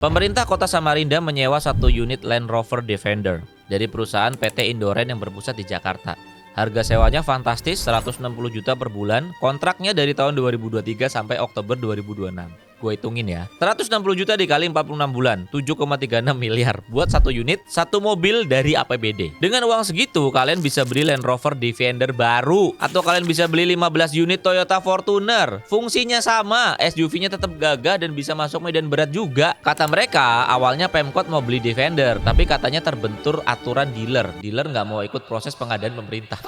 Pemerintah Kota Samarinda menyewa satu unit Land Rover Defender dari perusahaan PT Indoren yang berpusat di Jakarta. Harga sewanya fantastis, 160 juta per bulan, kontraknya dari tahun 2023 sampai Oktober 2026. Gue hitungin ya, 160 juta dikali 46 bulan, 7,36 miliar buat satu unit, satu mobil dari APBD. Dengan uang segitu, kalian bisa beli Land Rover Defender baru, atau kalian bisa beli 15 unit Toyota Fortuner. Fungsinya sama, SUV-nya tetap gagah dan bisa masuk medan berat juga. Kata mereka, awalnya Pemkot mau beli Defender, tapi katanya terbentur aturan dealer. Dealer nggak mau ikut proses pengadaan pemerintah.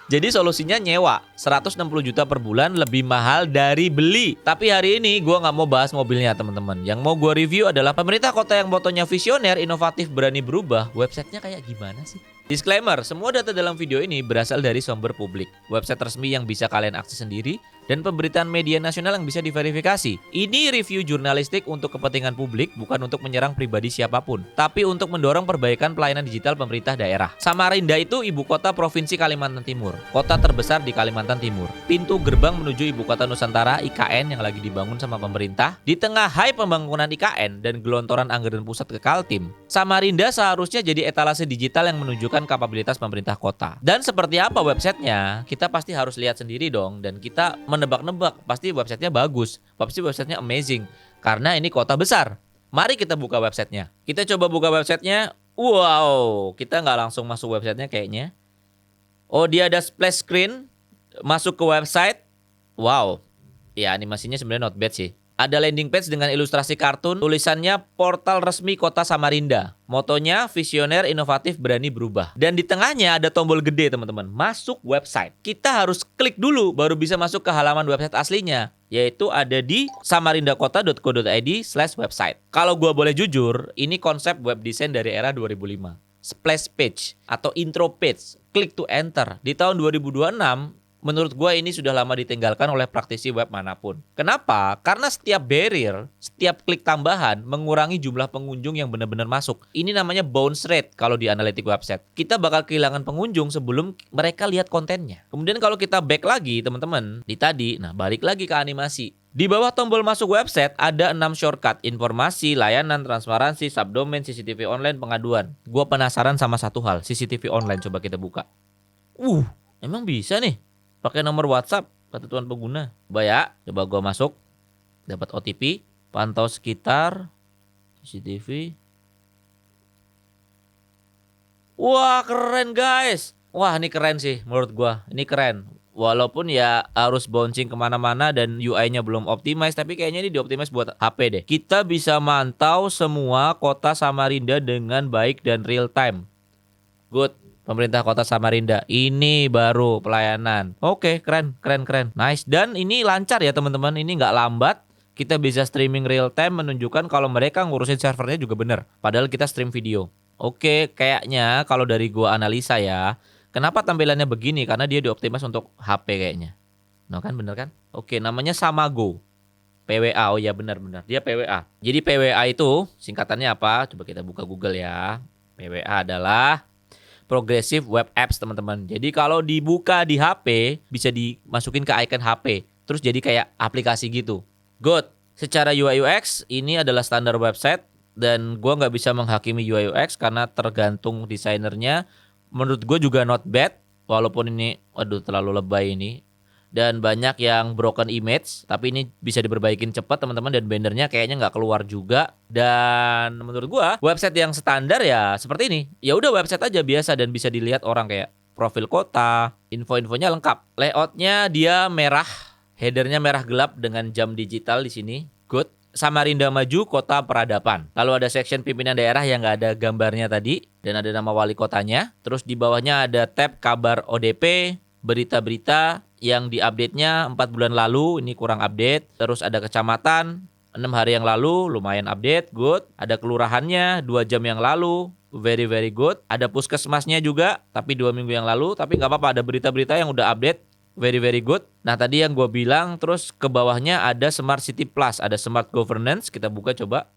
Jadi solusinya nyewa, 160 juta per bulan lebih mahal dari beli. Tapi hari ini gue nggak mau bahas mobilnya teman-teman. Yang mau gue review adalah pemerintah kota yang motonya visioner, inovatif, berani berubah. Websitenya kayak gimana sih? Disclaimer, semua data dalam video ini berasal dari sumber publik. Website resmi yang bisa kalian akses sendiri, dan pemberitaan media nasional yang bisa diverifikasi. Ini review jurnalistik untuk kepentingan publik, bukan untuk menyerang pribadi siapapun, tapi untuk mendorong perbaikan pelayanan digital pemerintah daerah. Samarinda itu ibu kota Provinsi Kalimantan Timur, kota terbesar di Kalimantan Timur. Pintu gerbang menuju ibu kota Nusantara IKN yang lagi dibangun sama pemerintah. Di tengah hype pembangunan IKN dan gelontoran anggaran pusat ke Kaltim, Samarinda seharusnya jadi etalase digital yang menunjukkan kapabilitas pemerintah kota. Dan seperti apa websitenya, kita pasti harus lihat sendiri dong, dan kita menebak-nebak, pasti websitenya bagus, pasti websitenya amazing, karena ini kota besar. Mari kita buka websitenya. Kita coba buka websitenya. Wow, kita nggak langsung masuk websitenya kayaknya. Oh, dia ada splash screen, masuk ke website. Wow, ya animasinya sebenarnya not bad sih. Ada landing page dengan ilustrasi kartun, tulisannya portal resmi Kota Samarinda. Motonya visioner, inovatif, berani berubah. Dan di tengahnya ada tombol gede teman-teman, masuk website. Kita harus klik dulu baru bisa masuk ke halaman website aslinya, yaitu ada di samarindakota.co.id/website. Kalau gua boleh jujur, ini konsep web design dari era 2005. Splash page atau intro page, click to enter. Di tahun 2026, menurut gue ini sudah lama ditinggalkan oleh praktisi web manapun. Kenapa? Karena setiap barrier, setiap klik tambahan mengurangi jumlah pengunjung yang benar-benar masuk. Ini namanya bounce rate kalau di analitik website. Kita bakal kehilangan pengunjung sebelum mereka lihat kontennya. Kemudian kalau kita back lagi teman-teman, di tadi, nah balik lagi ke animasi. Di bawah tombol masuk website ada 6 shortcut, informasi, layanan, transparansi, subdomain, CCTV online, pengaduan. Gue penasaran sama satu hal, CCTV online, coba kita buka. Emang bisa nih? Pakai nomor WhatsApp ketentuan pengguna. Coba ya, coba gua masuk. Dapat OTP, pantau sekitar, CCTV. Wah, keren guys. Wah, ini keren sih menurut gua. Ini keren. Walaupun ya harus bouncing kemana-mana dan UI-nya belum optimize, tapi kayaknya ini dioptimize buat HP deh. Kita bisa mantau semua kota Samarinda dengan baik dan real time. Good. Pemerintah Kota Samarinda, ini baru pelayanan. Oke, keren. Nice. Dan ini lancar ya teman-teman, ini nggak lambat. Kita bisa streaming real time, menunjukkan kalau mereka ngurusin servernya juga bener. Padahal kita stream video. Oke, kayaknya kalau dari gua analisa ya, kenapa tampilannya begini? Karena dia dioptimas untuk HP kayaknya. Nah kan bener kan? Oke, namanya Samago. PWA, oh ya benar-benar. Dia PWA. Jadi PWA itu singkatannya apa? Coba kita buka Google ya. PWA adalah Progressive Web Apps teman-teman. Jadi kalau dibuka di HP bisa dimasukin ke icon HP, terus jadi kayak aplikasi gitu. Good. Secara UI UX ini adalah standar website dan gua nggak bisa menghakimi UI UX karena tergantung desainernya. Menurut gue juga not bad, walaupun ini terlalu lebay ini. Dan banyak yang broken image, tapi ini bisa diperbaikin cepat teman-teman, dan bannernya kayaknya nggak keluar juga. Dan menurut gua website yang standar ya seperti ini. Ya udah website aja biasa dan bisa dilihat orang, kayak profil kota, info-infonya lengkap. Layoutnya dia merah, headernya merah gelap dengan jam digital di sini. Good. Samarinda Maju Kota Peradaban. Lalu ada section pimpinan daerah yang nggak ada gambarnya tadi dan ada nama wali kotanya. Terus di bawahnya ada tab kabar ODP, berita-berita yang diupdate-nya 4 bulan lalu, ini kurang update. Terus ada kecamatan 6 hari yang lalu, lumayan update, good. Ada kelurahannya 2 jam yang lalu, very good. Ada puskesmasnya juga, tapi 2 minggu yang lalu, tapi nggak apa-apa, ada berita-berita yang udah update, very good. Nah tadi yang gue bilang, terus ke bawahnya ada Smart City Plus, ada Smart Governance, kita buka coba.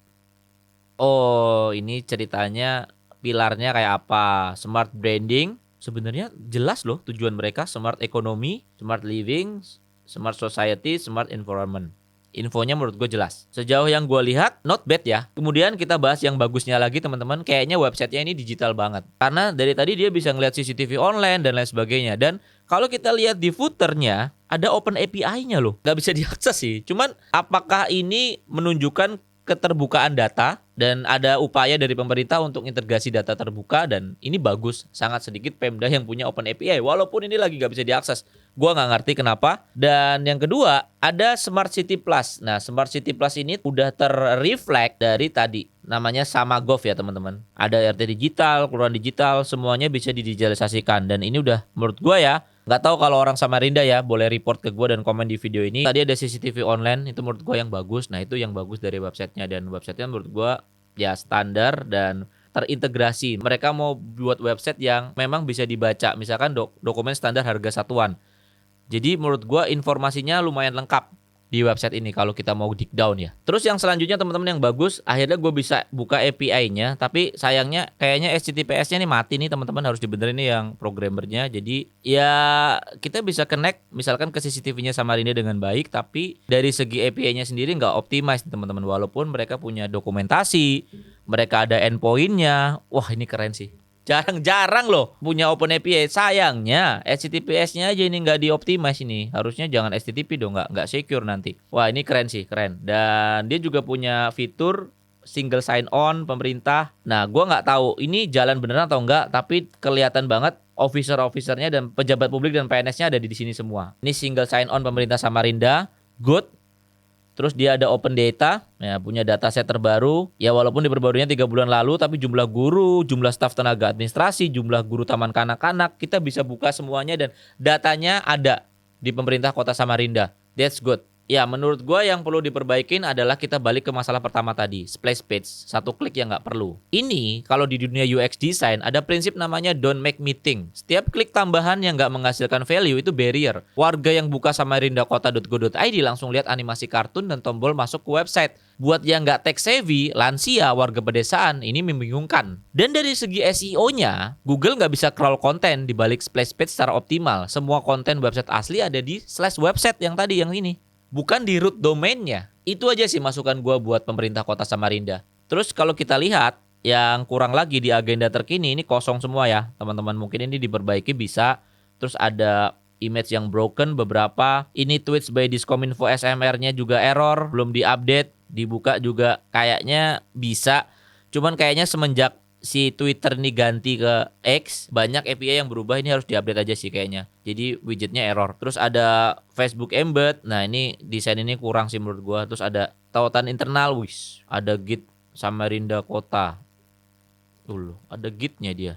Oh, ini ceritanya pilarnya kayak apa? Smart Branding. Sebenarnya jelas loh tujuan mereka, smart economy, smart living, smart society, smart environment. infonya menurut gue jelas. Sejauh yang gue lihat, not bad ya. Kemudian kita bahas yang bagusnya lagi teman-teman. Kayaknya websitenya ini digital banget. Karena dari tadi dia bisa ngeliat CCTV online dan lain sebagainya. Dan kalau kita lihat di footernya, ada open API-nya loh. Nggak bisa diakses sih. Cuman apakah ini menunjukkan keterbukaan data dan ada upaya dari pemerintah untuk integrasi data terbuka, dan ini bagus. Sangat sedikit Pemda yang punya open API walaupun ini lagi nggak bisa diakses. Gua nggak ngerti kenapa. Dan yang kedua ada Smart City Plus. Nah, Smart City Plus ini udah terreflect dari tadi, namanya Samagov ya teman-teman. Ada RT digital, kelurahan digital, semuanya bisa didigitalisasikan. Dan ini udah menurut gua ya, nggak tahu kalau orang Samarinda ya, boleh report ke gue dan komen di video ini. Tadi ada CCTV online, itu menurut gue yang bagus. Nah itu yang bagus dari websitenya. Dan websitenya menurut gue ya standar dan terintegrasi. Mereka mau buat website yang memang bisa dibaca. Misalkan dokumen standar harga satuan. Jadi menurut gue informasinya lumayan lengkap di website ini kalau kita mau dig down ya. Terus yang selanjutnya teman-teman yang bagus, akhirnya gue bisa buka API-nya, tapi sayangnya kayaknya HTTPS-nya nih mati nih teman-teman, harus dibenerin nih yang programmernya. Jadi ya kita bisa connect misalkan ke CCTV-nya Samarinda dengan baik, tapi dari segi API-nya sendiri nggak optimize teman-teman, walaupun mereka punya dokumentasi, mereka ada endpoint-nya. Wah ini keren sih. Jarang-jarang loh punya open API. Sayangnya HTTPS-nya aja ini nggak dioptimize ini. Harusnya jangan HTTP dong, nggak secure nanti. Wah ini keren sih, keren. Dan dia juga punya fitur single sign on pemerintah. Nah gue nggak tahu ini jalan beneran atau enggak, tapi kelihatan banget officer-officernya dan pejabat publik dan PNS-nya ada di sini semua. Ini single sign on pemerintah Samarinda, good. Terus dia ada open data, ya punya dataset terbaru. Ya walaupun diperbaruinya 3 bulan lalu, tapi jumlah guru, jumlah staf tenaga administrasi, jumlah guru taman kanak-kanak, kita bisa buka semuanya dan datanya ada di pemerintah Kota Samarinda. That's good. Ya menurut gue yang perlu diperbaikin adalah kita balik ke masalah pertama tadi, splash page, satu klik yang nggak perlu. Ini kalau di dunia UX design ada prinsip namanya don't make me think. Setiap klik tambahan yang nggak menghasilkan value itu barrier. Warga yang buka samarindakota.go.id langsung lihat animasi kartun dan tombol masuk ke website. Buat yang nggak tech savvy, lansia, warga pedesaan, ini membingungkan. Dan dari segi SEO-nya, Google nggak bisa crawl konten di balik splash page secara optimal. Semua konten website asli ada di slash website yang tadi, yang ini. Bukan di root domainnya. Itu aja sih masukan gue buat pemerintah Kota Samarinda. Terus kalau kita lihat yang kurang lagi di agenda terkini, ini kosong semua ya teman-teman. Mungkin ini diperbaiki bisa. Terus ada image yang broken beberapa. Ini tweets by Diskominfo SMR-nya juga error, belum diupdate. Dibuka juga kayaknya bisa. Cuman kayaknya semenjak si Twitter ini ganti ke X, banyak API yang berubah, ini harus diupdate aja sih kayaknya. Jadi widgetnya error. Terus ada Facebook Embed. Nah ini desain ini kurang sih menurut gua. Terus ada tautan internal, ada Git Samarinda Kota. Tuh, ada Gitnya dia.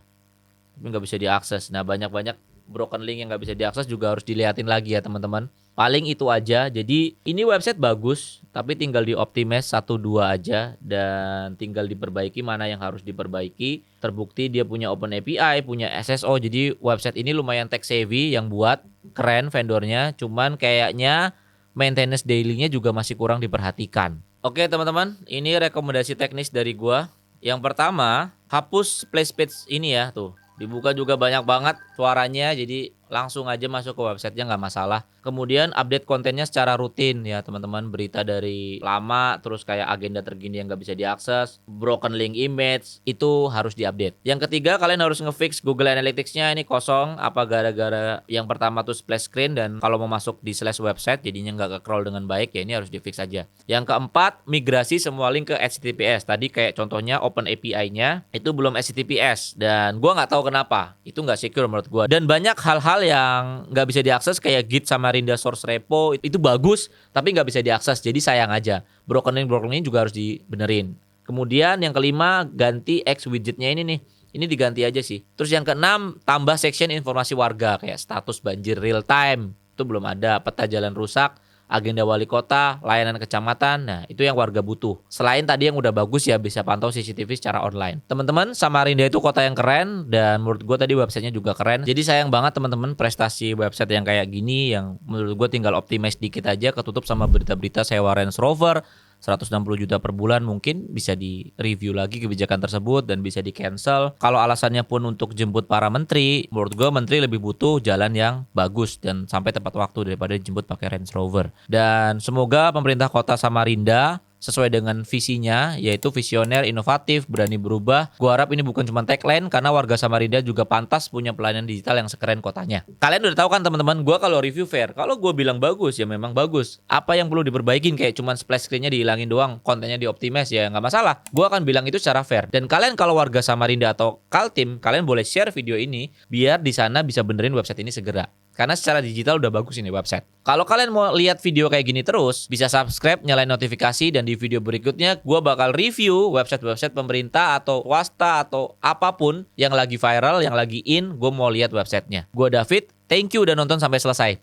Tapi nggak bisa diakses. Nah banyak-banyak broken link yang nggak bisa diakses juga harus dilihatin lagi ya teman-teman. Paling itu aja. Jadi ini website bagus, tapi tinggal dioptimize 1-2 aja dan tinggal diperbaiki mana yang harus diperbaiki. Terbukti dia punya open API, punya SSO. Jadi website ini lumayan tech savvy yang buat, keren vendornya. Cuman kayaknya maintenance daily-nya juga masih kurang diperhatikan. Oke teman-teman, ini rekomendasi teknis dari gua. Yang pertama, hapus splash page ini ya tuh. Dibuka juga banyak banget suaranya, jadi langsung aja masuk ke websitenya nggak masalah. Kemudian update kontennya secara rutin ya teman-teman. Berita dari lama, terus kayak agenda terkini yang nggak bisa diakses, broken link image, itu harus diupdate. Yang ketiga, kalian harus ngefix Google Analytics-nya ini kosong. Apa gara-gara yang pertama tuh splash screen dan kalau mau masuk di slash website jadinya nggak ke-crawl dengan baik ya, ini harus di-fix aja. Yang keempat, migrasi semua link ke HTTPS. Tadi kayak contohnya open API-nya itu belum HTTPS dan gua nggak tahu kenapa. Itu nggak secure menurut gua. Dan banyak hal-hal yang nggak bisa diakses kayak Git Samarinda source repo itu bagus tapi nggak bisa diakses, jadi sayang aja. Broken link juga harus dibenerin. Kemudian yang kelima, ganti X widgetnya ini nih, ini diganti aja sih. Terus yang keenam, tambah section informasi warga kayak status banjir real time, itu belum ada. Peta jalan rusak, agenda wali kota, layanan kecamatan. Nah itu yang warga butuh. Selain tadi yang udah bagus ya, bisa pantau CCTV secara online. Teman-teman, Samarinda itu kota yang keren dan menurut gue tadi websitenya juga keren. Jadi sayang banget teman-teman prestasi website yang kayak gini yang menurut gue tinggal optimize dikit aja, ketutup sama berita-berita sewa Range Rover, 160 juta per bulan, mungkin bisa di review lagi kebijakan tersebut dan bisa di cancel. Kalau alasannya pun untuk jemput para menteri, menurut gue menteri lebih butuh jalan yang bagus dan sampai tepat waktu daripada dijemput pakai Range Rover. Dan semoga pemerintah kota Samarinda sesuai dengan visinya, yaitu visioner, inovatif, berani berubah. Gua harap ini bukan cuma tagline, karena warga Samarinda juga pantas punya pelayanan digital yang sekeren kotanya. Kalian udah tahu kan teman-teman, gua kalau review fair. Kalau gua bilang bagus, ya memang bagus. Apa yang perlu diperbaikin, kayak cuma splash screen-nya dihilangin doang, kontennya di-optimize, ya nggak masalah. Gua akan bilang itu secara fair. Dan kalian kalau warga Samarinda atau Kaltim, kalian boleh share video ini, biar di sana bisa benerin website ini segera. Karena secara digital udah bagus ini website. Kalau kalian mau lihat video kayak gini terus, bisa subscribe, nyalain notifikasi, dan di video berikutnya gue bakal review website-website pemerintah atau swasta atau apapun yang lagi viral, yang lagi in, gue mau lihat websitenya. Gue David, thank you udah nonton sampai selesai.